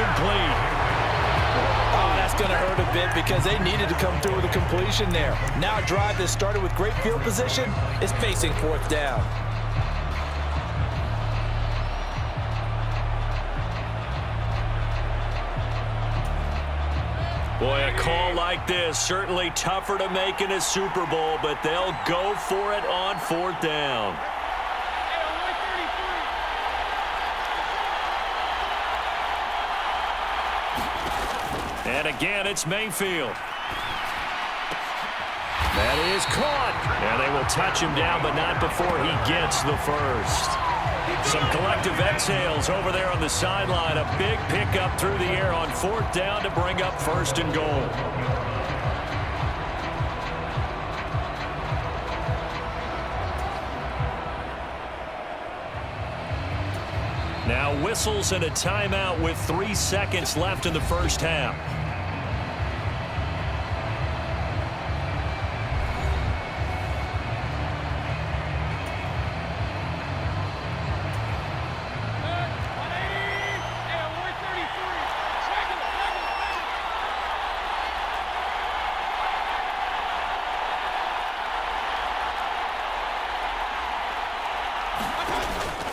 incomplete. Oh, that's going to hurt a bit because they needed to come through with a completion there. Now a drive that started with great field position is facing fourth down. Boy, a call like this, certainly tougher to make in a Super Bowl, but they'll go for it on fourth down. And again, it's Mayfield. That is caught. And they will touch him down, but not before he gets the first. Some collective exhales over there on the sideline. A big pickup through the air on fourth down to bring up first and goal. Now whistles and a timeout with 3 seconds left in the first half.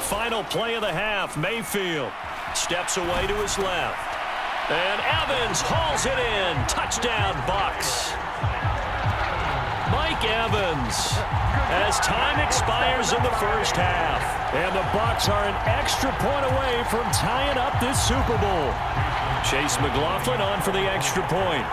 Final play of the half. Mayfield steps away to his left. And Evans hauls it in. Touchdown, Bucs. Mike Evans as time expires in the first half. And the Bucs are an extra point away from tying up this Super Bowl. Chase McLaughlin on for the extra point.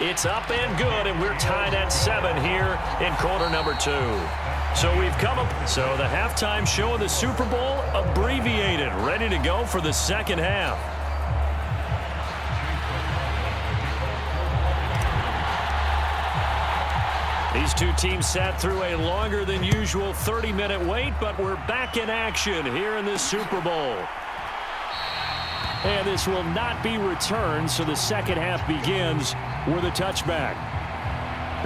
It's up and good, and we're tied at 7 here in quarter number 2. So we've come up. So the halftime show of the Super Bowl abbreviated, ready to go for the second half. These two teams sat through a longer than usual 30-minute wait, but we're back in action here in this Super Bowl. And this will not be returned, so the second half begins with a touchback.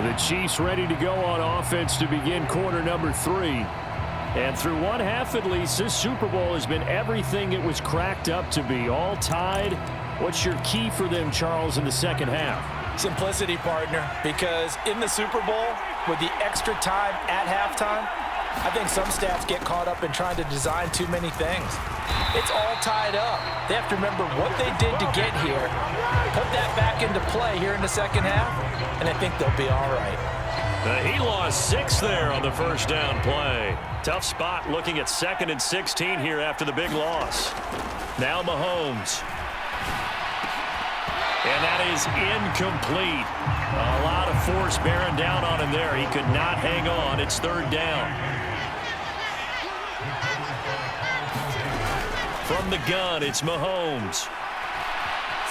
The Chiefs ready to go on offense to begin quarter number 3. And through one half at least, this Super Bowl has been everything it was cracked up to be. All tied. What's your key for them, Charles, in the second half? Simplicity, partner, because in the Super Bowl, with the extra time at halftime, I think some staffs get caught up in trying to design too many things. It's all tied up. They have to remember what they did to get here, put that back into play here in the second half, and I think they'll be all right. He lost 6 there on the first down play. Tough spot looking at 2nd and 16 here after the big loss. Now Mahomes. And that is incomplete. A lot of force bearing down on him there. He could not hang on. It's 3rd down. From the gun, it's Mahomes.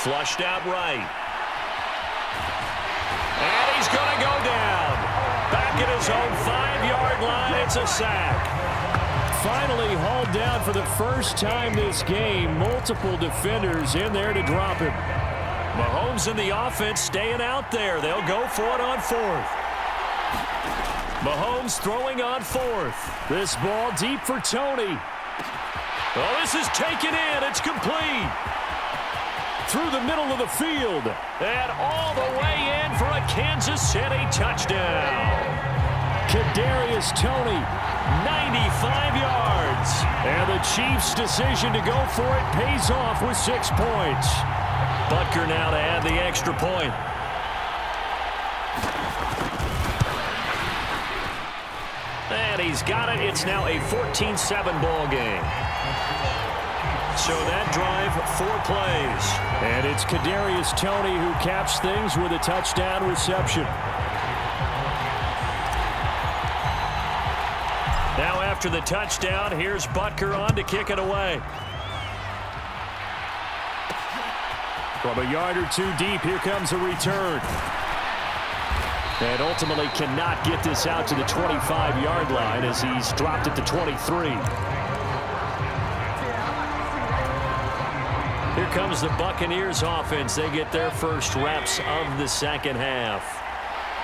Flushed out right. And he's going to go down. Back at his own 5-yard line. It's a sack. Finally hauled down for the first time this game. Multiple defenders in there to drop him. Mahomes and the offense staying out there. They'll go for it on 4th. Mahomes throwing on 4th. This ball deep for Tony. Oh, this is taken in. It's complete. Through the middle of the field. And all the way in for a Kansas City touchdown. Kadarius Toney, 95 yards. And the Chiefs' decision to go for it pays off with 6 points. Butker now to add the extra point. And he's got it. It's now a 14-7 ball game. So that drive, 4 plays. And it's Kadarius Toney who caps things with a touchdown reception. Now after the touchdown, here's Butker on to kick it away. From a yard or 2 deep, here comes a return. And ultimately cannot get this out to the 25-yard line as he's dropped at the 23. Here comes the Buccaneers offense. They get their first reps of the second half.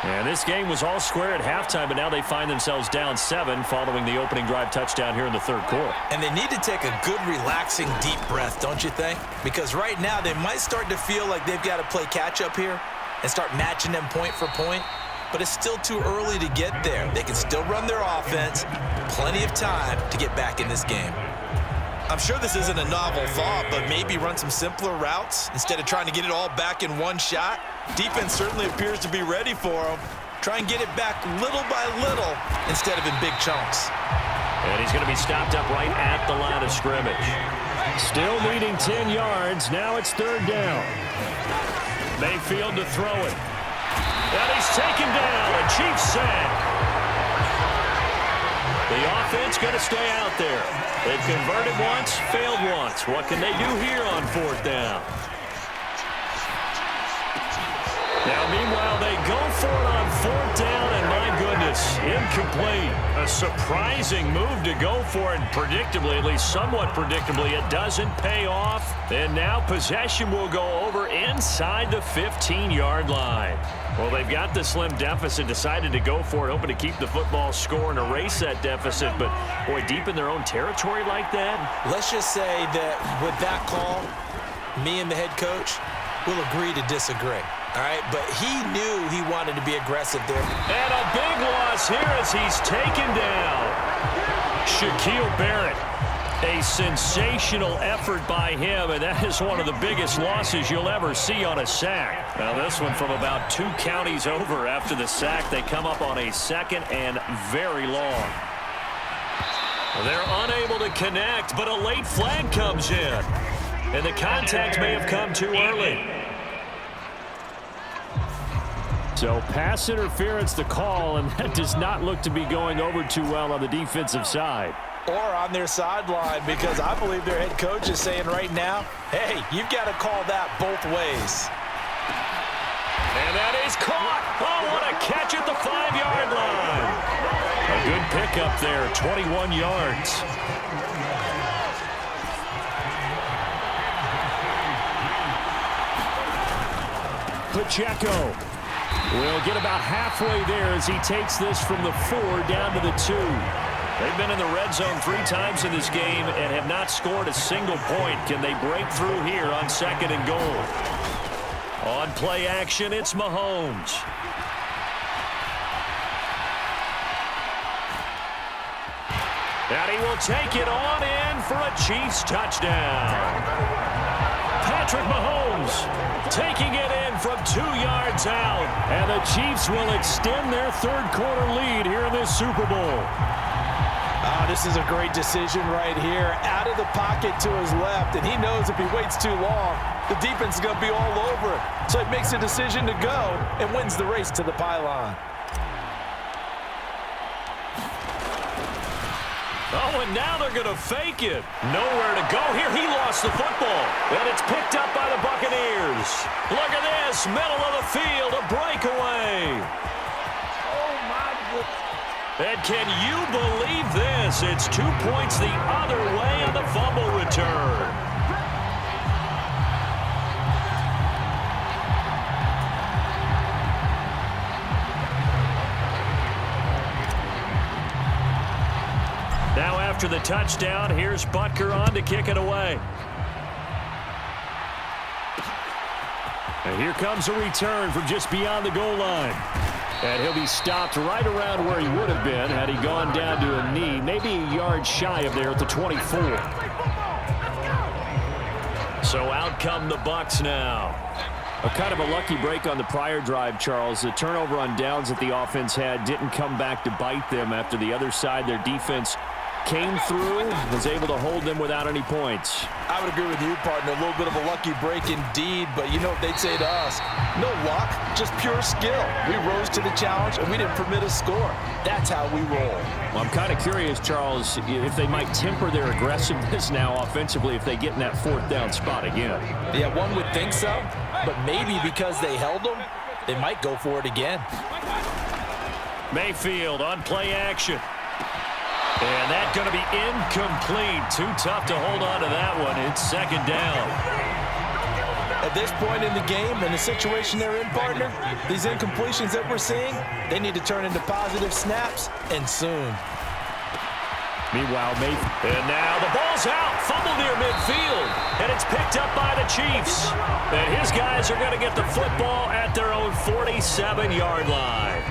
And this game was all square at halftime, but now they find themselves down 7 following the opening drive touchdown here in the third quarter. And they need to take a good, relaxing, deep breath, don't you think? Because right now they might start to feel like they've got to play catch-up here and start matching them point for point. But it's still too early to get there. They can still run their offense. Plenty of time to get back in this game. I'm sure this isn't a novel thought, but maybe run some simpler routes instead of trying to get it all back in one shot. Defense certainly appears to be ready for them. Try and get it back little by little instead of in big chunks. And he's going to be stopped up right at the line of scrimmage. Still leading 10 yards. Now it's third down. Mayfield to throw it. And he's taken down. A Chiefs sack. The offense going to stay out there. They've converted once, failed once. What can they do here on fourth down? Now, meanwhile, they go for it on fourth down, and my goodness, incomplete. A surprising move to go for it, and predictably, at least somewhat predictably, it doesn't pay off. And now possession will go over inside the 15-yard line. Well, they've got the slim deficit, decided to go for it, hoping to keep the football score and erase that deficit. But, boy, deep in their own territory like that? Let's just say that with that call, me and the head coach will agree to disagree. All right, but he knew he wanted to be aggressive there. And a big loss here as he's taken down. Shaquille Barrett. A sensational effort by him, and that is one of the biggest losses you'll ever see on a sack. Now this one from about 2 counties over after the sack. They come up on a second and very long. They're unable to connect, but a late flag comes in. And the contact may have come too early. So pass interference the call, and that does not look to be going over too well on the defensive side. Or on their sideline, because I believe their head coach is saying right now, hey, you've got to call that both ways. And that is caught. Oh, what a catch at the 5-yard line. A good pickup there, 21 yards. Pacheco will get about halfway there as he takes this from the 4 down to the 2. They've been in the red zone 3 times in this game and have not scored a single point. Can they break through here on second and goal? On play action, it's Mahomes. And he will take it on in for a Chiefs touchdown. Patrick Mahomes taking it in from 2 yards out. And the Chiefs will extend their third quarter lead here in this Super Bowl. This is a great decision right here. Out of the pocket to his left, and he knows if he waits too long, the defense is going to be all over it. So he makes a decision to go and wins the race to the pylon. Oh, and now they're going to fake it. Nowhere to go here. He lost the football. And it's picked up by the Buccaneers. Look at this. Middle of the field. A breakaway. Oh, my goodness. And can you believe this? It's 2 points the other way on the fumble return. Now after the touchdown, here's Butker on to kick it away. And here comes a return from just beyond the goal line. And he'll be stopped right around where he would have been had he gone down to a knee, maybe a yard shy of there at the 24. So out come the Bucs now. A kind of a lucky break on the prior drive, Charles. The turnover on downs that the offense had didn't come back to bite them after the other side. Their defense came through, was able to hold them without any points. I would agree with you, partner. A little bit of a lucky break indeed, but you know what they'd say to us? No luck, just pure skill. We rose to the challenge, and we didn't permit a score. That's how we roll. Well, I'm kind of curious, Charles, if they might temper their aggressiveness now offensively if they get in that fourth down spot again. Yeah, one would think so, but maybe because they held them, they might go for it again. Mayfield on play action. And that's going to be incomplete. Too tough to hold on to that one. It's second down. At this point in the game and the situation they're in, partner, these incompletions that we're seeing, they need to turn into positive snaps, and soon. Meanwhile, and now the ball's out. Fumble near midfield. And it's picked up by the Chiefs. And his guys are going to get the football at their own 47-yard line.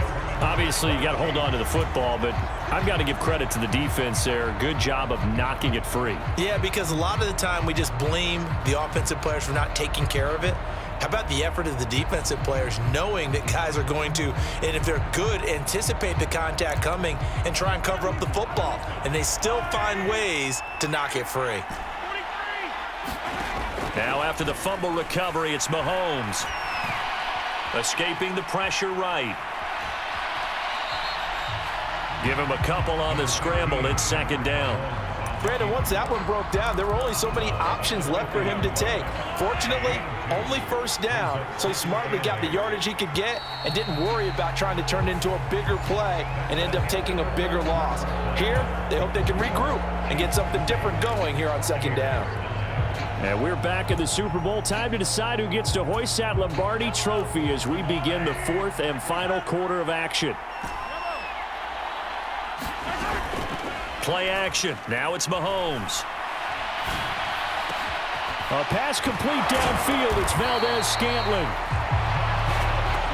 Obviously, you got to hold on to the football, but I've got to give credit to the defense there. Good job of knocking it free. Yeah, because a lot of the time we just blame the offensive players for not taking care of it. How about the effort of the defensive players knowing that guys are going to, and if they're good, anticipate the contact coming and try and cover up the football. And they still find ways to knock it free. Now after the fumble recovery, it's Mahomes. Escaping the pressure right. Give him a couple on the scramble. It's second down. Brandon, once that one broke down, there were only so many options left for him to take. Fortunately, only first down, so he smartly got the yardage he could get and didn't worry about trying to turn it into a bigger play and end up taking a bigger loss. Here, they hope they can regroup and get something different going here on second down. And we're back in the Super Bowl. Time to decide who gets to hoist that Lombardi trophy as we begin the fourth and final quarter of action. Play action. Now it's Mahomes. A pass complete downfield. It's Valdez-Scantling.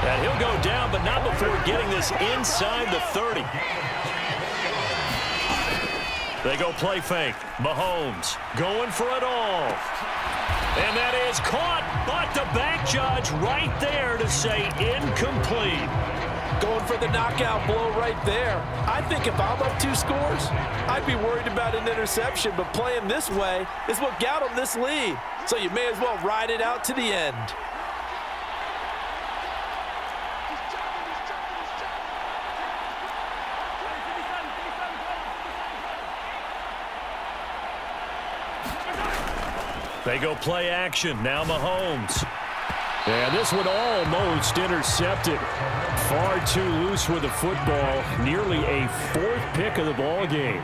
And he'll go down, but not before getting this inside the 30. They go play fake. Mahomes going for it all. And that is caught, but the back judge right there to say incomplete. Going for the knockout blow right there. I think if I'm up 2 scores, I'd be worried about an interception, but playing this way is what got him this lead. So you may as well ride it out to the end. They go play action. Now Mahomes. And this one almost intercepted. Far too loose with the football. Nearly a 4th pick of the ball game.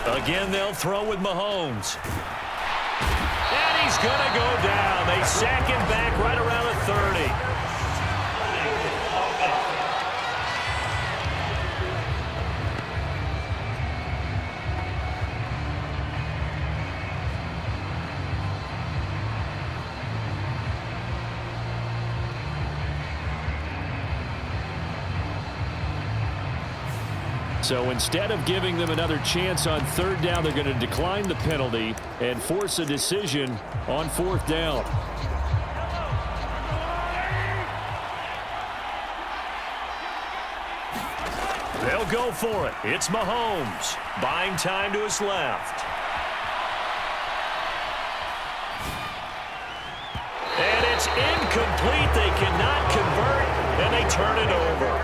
Again, they'll throw with Mahomes. And he's going to go down. They sack him back right around the 30. So instead of giving them another chance on 3rd down, they're going to decline the penalty and force a decision on 4th down. They'll go for it. It's Mahomes. Buying time to his left. And it's incomplete. They cannot convert, and they turn it over.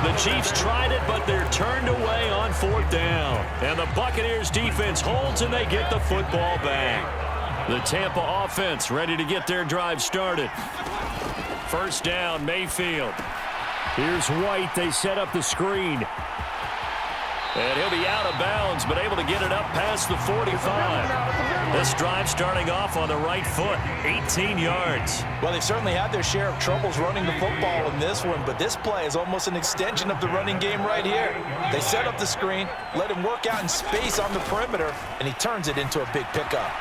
The Chiefs tried it, but they're turned away on 4th down. And the Buccaneers defense holds, and they get the football back. The Tampa offense ready to get their drive started. First down, Mayfield. Here's White. They set up the screen. And he'll be out of bounds, but able to get it up past the 45. This drive starting off on the right foot, 18 yards. Well, they've certainly had their share of troubles running the football in this one, but this play is almost an extension of the running game right here. They set up the screen, let him work out in space on the perimeter, and he turns it into a big pickup.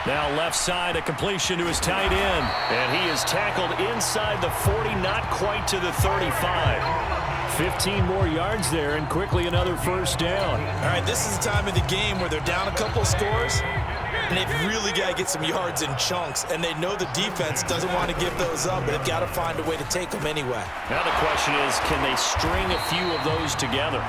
Now left side, a completion to his tight end. And he is tackled inside the 40, not quite to the 35. 15 more yards there, and quickly another first down. All right, this is the time of the game where they're down a couple of scores, and they've really got to get some yards in chunks, and they know the defense doesn't want to give those up, but they've got to find a way to take them anyway. Now the question is, can they string a few of those together?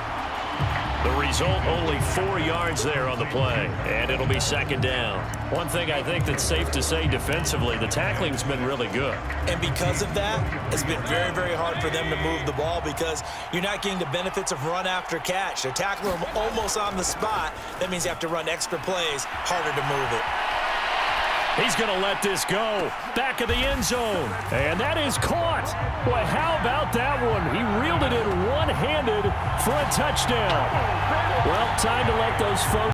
The result, only 4 yards there on the play, and it'll be second down. One thing I think that's safe to say defensively, the tackling's been really good. And because of that, it's been very, very hard for them to move the ball because you're not getting the benefits of run after catch. They're tackling them almost on the spot. That means you have to run extra plays, harder to move it. He's going to let this go. Back of the end zone. And that is caught. Boy, how about that one? He reeled it in one-handed for a touchdown. Well, time to let those folks